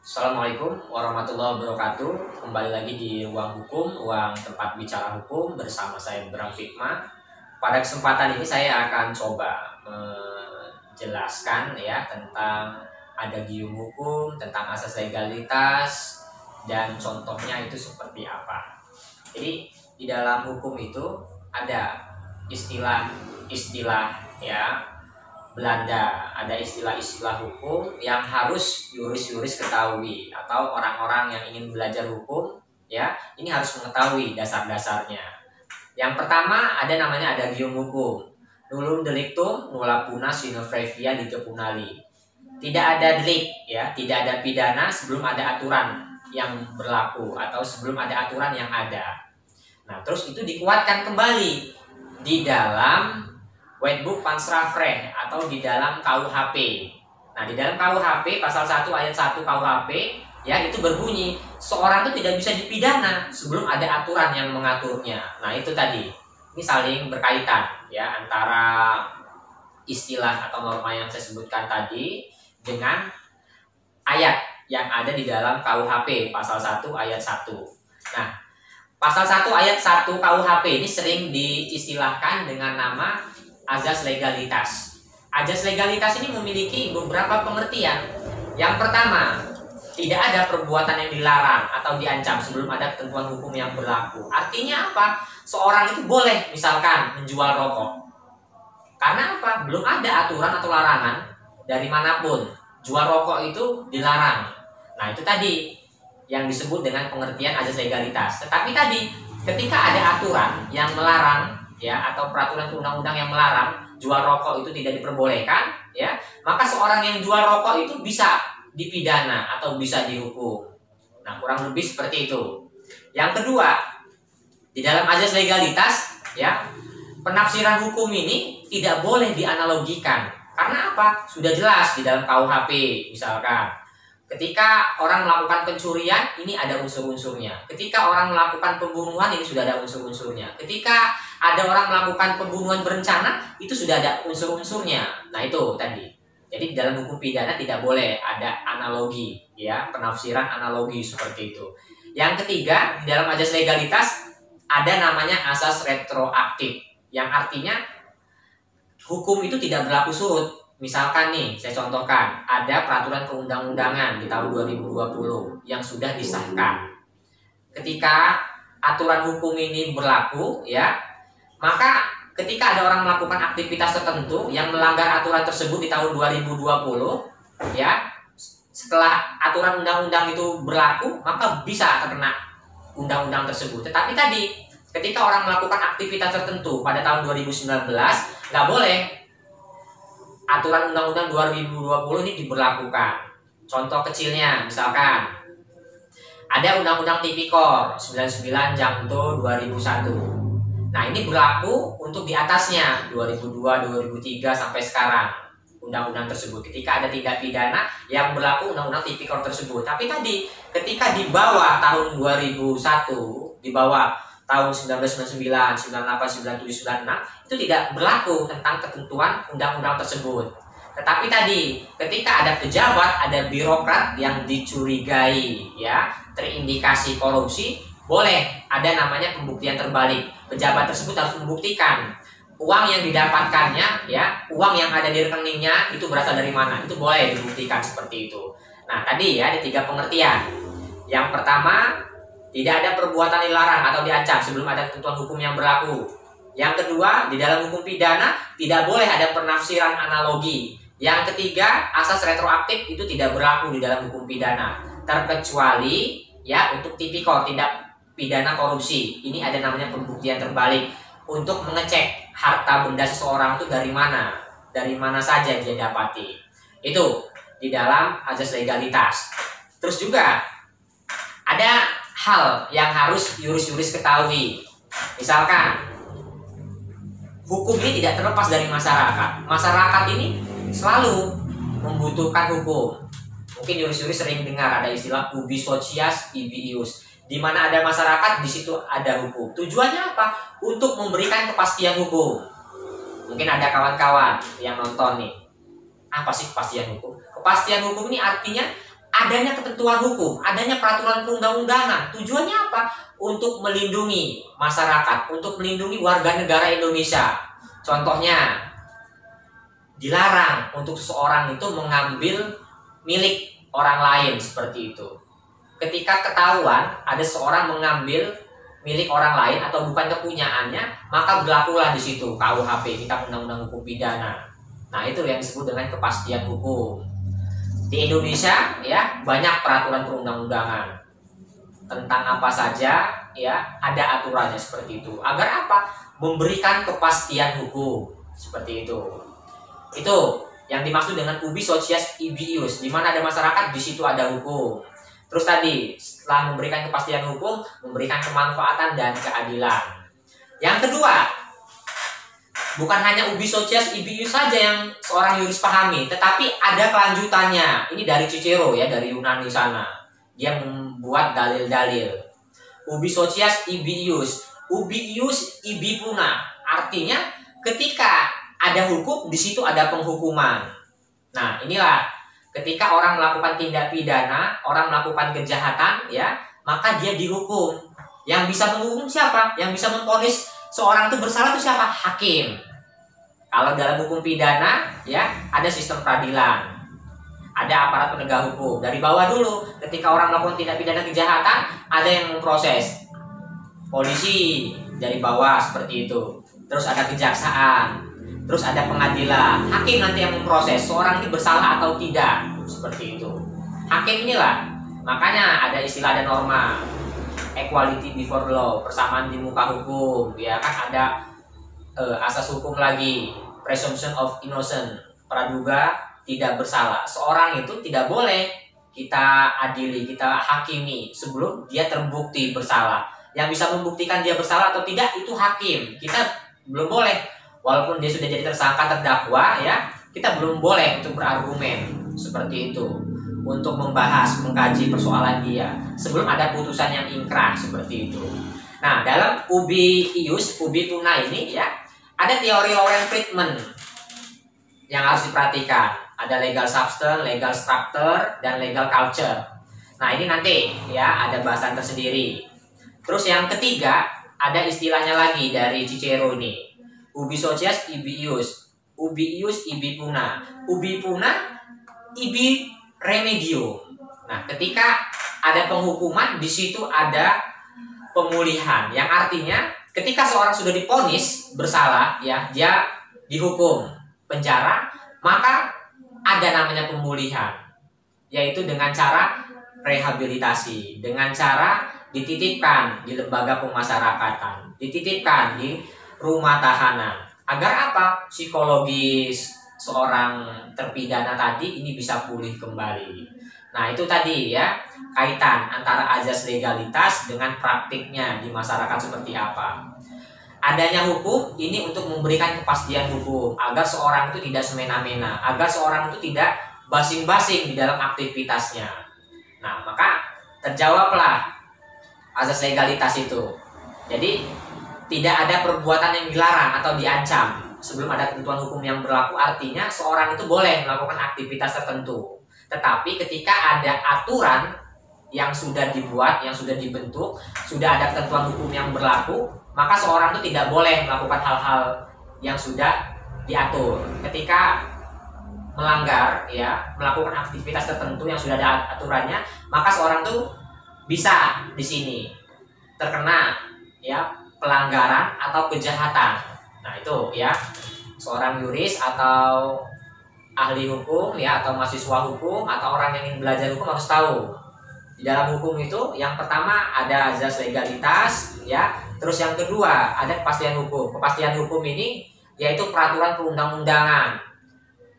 Assalamualaikum warahmatullahi wabarakatuh. Kembali lagi di Ruang Hukum, ruang tempat bicara hukum bersama saya Bram Fikma. Pada kesempatan ini saya akan coba menjelaskan ya tentang adagium hukum, tentang asas legalitas dan contohnya itu seperti apa. Jadi di dalam hukum itu ada istilah-istilah ya Belanda, ada istilah-istilah hukum yang harus yuris-yuris ketahui atau orang-orang yang ingin belajar hukum ya ini harus mengetahui dasar-dasarnya. Yang pertama ada namanya adagium hukum, nullum delictum nulla puna sine previa lege punali. Tidak ada delik ya, tidak ada pidana sebelum ada aturan yang berlaku atau sebelum ada aturan yang ada. Nah, terus itu dikuatkan kembali di dalam Wetboek van Strafrecht atau di dalam KUHP. Nah, di dalam KUHP pasal 1 ayat 1 KUHP ya itu berbunyi seorang itu tidak bisa dipidana sebelum ada aturan yang mengaturnya. Nah, itu tadi. Ini saling berkaitan ya antara istilah atau norma yang saya sebutkan tadi dengan ayat yang ada di dalam KUHP pasal 1 ayat 1. Nah, pasal 1 ayat 1 KUHP ini sering diistilahkan dengan nama azas legalitas. Azas legalitas ini memiliki beberapa pengertian. Yang pertama, tidak ada perbuatan yang dilarang atau diancam sebelum ada ketentuan hukum yang berlaku. Artinya apa? Seorang itu boleh misalkan menjual rokok. Karena apa? Belum ada aturan atau larangan dari manapun. Jual rokok itu dilarang. Nah, itu tadi yang disebut dengan pengertian azas legalitas. Tetapi tadi ketika ada aturan yang melarang ya atau peraturan undang-undang yang melarang jual rokok itu tidak diperbolehkan ya, maka seorang yang jual rokok itu bisa dipidana atau bisa dihukum. Nah, kurang lebih seperti itu. Yang kedua, di dalam azas legalitas ya, penafsiran hukum ini tidak boleh dianalogikan. Karena apa? Sudah jelas di dalam KUHP misalkan ketika orang melakukan pencurian, ini ada unsur-unsurnya. Ketika orang melakukan pembunuhan, ini sudah ada unsur-unsurnya. Ketika ada orang melakukan pembunuhan berencana, itu sudah ada unsur-unsurnya. Nah, itu tadi. Jadi di dalam hukum pidana tidak boleh ada analogi, ya, penafsiran analogi seperti itu. Yang ketiga, di dalam azas legalitas ada namanya asas retroaktif, yang artinya hukum itu tidak berlaku surut. Misalkan nih, saya contohkan, ada peraturan perundang-undangan di tahun 2020 yang sudah disahkan. Ketika aturan hukum ini berlaku, ya, maka ketika ada orang melakukan aktivitas tertentu yang melanggar aturan tersebut di tahun 2020, ya, setelah aturan undang-undang itu berlaku, maka bisa terkena undang-undang tersebut. Tetapi tadi, ketika orang melakukan aktivitas tertentu pada tahun 2019, nggak boleh aturan undang-undang 2020 ini diberlakukan. Contoh kecilnya, misalkan ada undang-undang tipikor 99 Jamto 2001. Nah, ini berlaku untuk di atasnya 2002, 2003 sampai sekarang undang-undang tersebut. Ketika ada tindak pidana yang berlaku undang-undang tipikor tersebut. Tapi tadi ketika di bawah tahun 2001, di bawah tahun 1999, 98, 97, 96 itu tidak berlaku tentang ketentuan undang-undang tersebut. Tetapi tadi ketika ada pejabat, ada birokrat yang dicurigai ya, terindikasi korupsi, boleh ada namanya pembuktian terbalik. Pejabat tersebut harus membuktikan uang yang didapatkannya ya, uang yang ada di rekeningnya itu berasal dari mana. Itu boleh dibuktikan seperti itu. Nah, tadi ya ada 3 pengertian. Yang pertama, tidak ada perbuatan dilarang atau diancam sebelum ada ketentuan hukum yang berlaku. Yang kedua, di dalam hukum pidana tidak boleh ada penafsiran analogi. Yang ketiga, asas retroaktif itu tidak berlaku di dalam hukum pidana, terkecuali ya untuk tipikor, tindak pidana korupsi. Ini ada namanya pembuktian terbalik untuk mengecek harta benda seseorang itu dari mana saja dia dapati. Itu di dalam azas legalitas. Terus juga ada hal yang harus yuris-yuris ketahui. Misalkan hukum ini tidak terlepas dari masyarakat. Masyarakat ini selalu membutuhkan hukum. Mungkin yuris-yuris sering dengar ada istilah ubi socias ibi ius. Di mana ada masyarakat, di situ ada hukum. Tujuannya apa? Untuk memberikan kepastian hukum. Mungkin ada kawan-kawan yang nonton nih. Apa sih kepastian hukum? Kepastian hukum ini artinya adanya ketentuan hukum, adanya peraturan perundang-undangan. Tujuannya apa? Untuk melindungi masyarakat, untuk melindungi warga negara Indonesia. Contohnya, dilarang untuk seseorang itu mengambil milik orang lain seperti itu. Ketika ketahuan ada seorang mengambil milik orang lain atau bukan kepunyaannya, maka berlakulah di situ KUHP, Kitab Undang-Undang Hukum Pidana. Nah, itu yang disebut dengan kepastian hukum. Di Indonesia ya banyak peraturan perundang-undangan tentang apa saja ya, ada aturannya seperti itu. Agar apa? Memberikan kepastian hukum seperti itu. Itu yang dimaksud dengan ubi socias ibi ius, di mana ada masyarakat, di situ ada hukum. Terus tadi, setelah memberikan kepastian hukum, memberikan kemanfaatan dan keadilan. Yang kedua, bukan hanya ubi socias ibi ius saja yang seorang yuris pahami, tetapi ada kelanjutannya. Ini dari Cicero ya, dari Yunani sana. Dia membuat dalil-dalil. Ubi socias ibi ius, ubi ius ibi puna. Artinya, ketika ada hukum, di situ ada penghukuman. Nah, inilah ketika orang melakukan tindak pidana, orang melakukan kejahatan, ya, maka dia dihukum. Yang bisa menghukum siapa? Yang bisa memvonis seorang itu bersalah itu siapa? Hakim. Kalau dalam hukum pidana, ya, ada sistem peradilan, ada aparat penegak hukum. Dari bawah dulu, ketika orang melakukan tindak pidana kejahatan, ada yang memproses. Polisi dari bawah seperti itu. Terus ada kejaksaan. Terus ada pengadilan, hakim nanti yang memproses seorang ini bersalah atau tidak, seperti itu. Hakim inilah, makanya ada istilah dan norma equality before law, persamaan di muka hukum, ya kan. Ada asas hukum lagi, presumption of innocence, praduga tidak bersalah. Seorang itu tidak boleh kita adili, kita hakimi sebelum dia terbukti bersalah. Yang bisa membuktikan dia bersalah atau tidak itu hakim. Kita belum boleh. Walaupun dia sudah jadi tersangka, terdakwa, ya, kita belum boleh untuk berargumen seperti itu, untuk membahas, mengkaji persoalan dia sebelum ada putusan yang ingkrah seperti itu. Nah, dalam ubi ius, ubi tuna ini ya, ada teori Lorentz Friedman yang harus diperhatikan. Ada legal substance, legal structure, dan legal culture. Nah, ini nanti ya ada bahasan tersendiri. Terus yang ketiga, ada istilahnya lagi dari Cicero ini. Ubi socias ibi ius, ubi ius ibi puna, ubi puna ibi remedio. Nah, ketika ada penghukuman, di situ ada pemulihan. Yang artinya, ketika seorang sudah divonis bersalah, ya, dia dihukum penjara, maka ada namanya pemulihan, yaitu dengan cara rehabilitasi, dengan cara dititipkan di lembaga pemasyarakatan, dititipkan di rumah tahanan. Agar apa? Psikologis seorang terpidana tadi ini bisa pulih kembali. Nah, itu tadi ya, kaitan antara azas legalitas dengan praktiknya di masyarakat seperti apa. Adanya hukum ini untuk memberikan kepastian hukum, agar seorang itu tidak semena-mena, agar seorang itu tidak basing-basing di dalam aktivitasnya. Nah, maka terjawablah azas legalitas itu. Jadi tidak ada perbuatan yang dilarang atau diancam sebelum ada ketentuan hukum yang berlaku. Artinya seorang itu boleh melakukan aktivitas tertentu. Tetapi ketika ada aturan yang sudah dibuat, yang sudah dibentuk, sudah ada ketentuan hukum yang berlaku, maka seorang itu tidak boleh melakukan hal-hal yang sudah diatur. Ketika melanggar, ya, melakukan aktivitas tertentu yang sudah ada aturannya, maka seorang itu bisa di sini terkena ya pelanggaran atau kejahatan. Nah, itu ya, seorang yuris atau ahli hukum ya, atau mahasiswa hukum atau orang yang ingin belajar hukum harus tahu. Di dalam hukum itu yang pertama ada azas legalitas ya, terus yang kedua ada kepastian hukum. Kepastian hukum ini yaitu peraturan perundang-undangan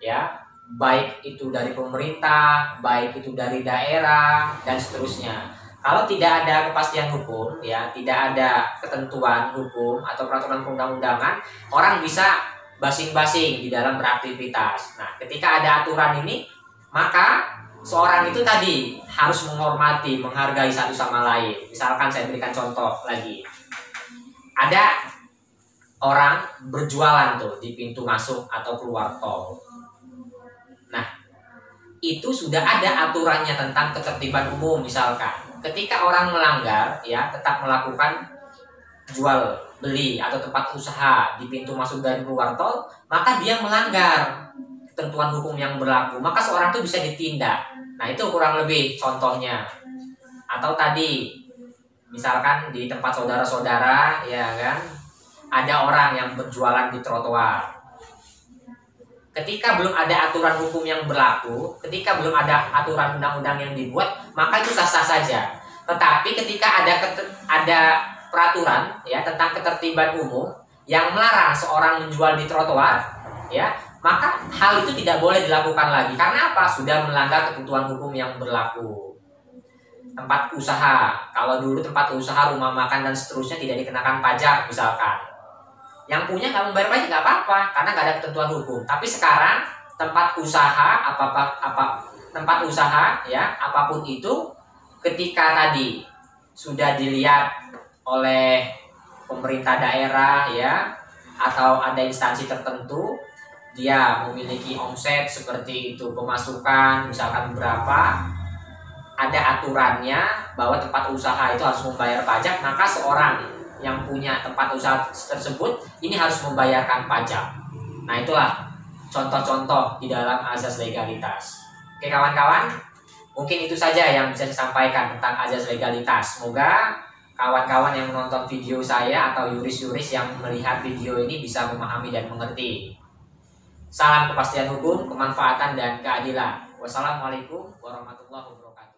ya, baik itu dari pemerintah, baik itu dari daerah dan seterusnya. Kalau tidak ada kepastian hukum, ya, tidak ada ketentuan hukum atau peraturan perundang-undangan, orang bisa basing-basing di dalam beraktivitas. Nah, ketika ada aturan ini, maka seorang itu tadi harus menghormati, menghargai satu sama lain. Misalkan saya berikan contoh lagi. Ada orang berjualan tuh di pintu masuk atau keluar tol. Nah, itu sudah ada aturannya tentang ketertiban umum. Misalkan ketika orang melanggar ya tetap melakukan jual beli atau tempat usaha di pintu masuk dan keluar tol, maka dia melanggar ketentuan hukum yang berlaku, maka seorang itu bisa ditindak. Nah, itu kurang lebih contohnya. Atau tadi misalkan di tempat saudara-saudara ya kan, ada orang yang berjualan di trotoar. Ketika belum ada aturan hukum yang berlaku, ketika belum ada aturan undang-undang yang dibuat, maka itu sah-sah saja. Tetapi ketika ada peraturan ya tentang ketertiban umum yang melarang seorang menjual di trotoar, ya, maka hal itu tidak boleh dilakukan lagi. Karena apa? Sudah melanggar ketentuan hukum yang berlaku. Tempat usaha, kalau dulu tempat usaha, rumah makan dan seterusnya tidak dikenakan pajak misalkan. Yang punya nggak membayar pajak nggak apa-apa, karena nggak ada ketentuan hukum. Tapi sekarang tempat usaha tempat usaha ya apapun itu, ketika tadi sudah dilihat oleh pemerintah daerah ya atau ada instansi tertentu, dia memiliki omset seperti itu, pemasukan misalkan berapa, ada aturannya bahwa tempat usaha itu harus membayar pajak, maka seorang yang punya tempat usaha tersebut ini harus membayarkan pajak. Nah, itulah contoh-contoh di dalam azas legalitas. Oke kawan-kawan, mungkin itu saja yang bisa saya sampaikan tentang azas legalitas. Semoga kawan-kawan yang menonton video saya atau yuris-yuris yang melihat video ini bisa memahami dan mengerti. Salam kepastian hukum, kemanfaatan dan keadilan. Wassalamualaikum warahmatullahi wabarakatuh.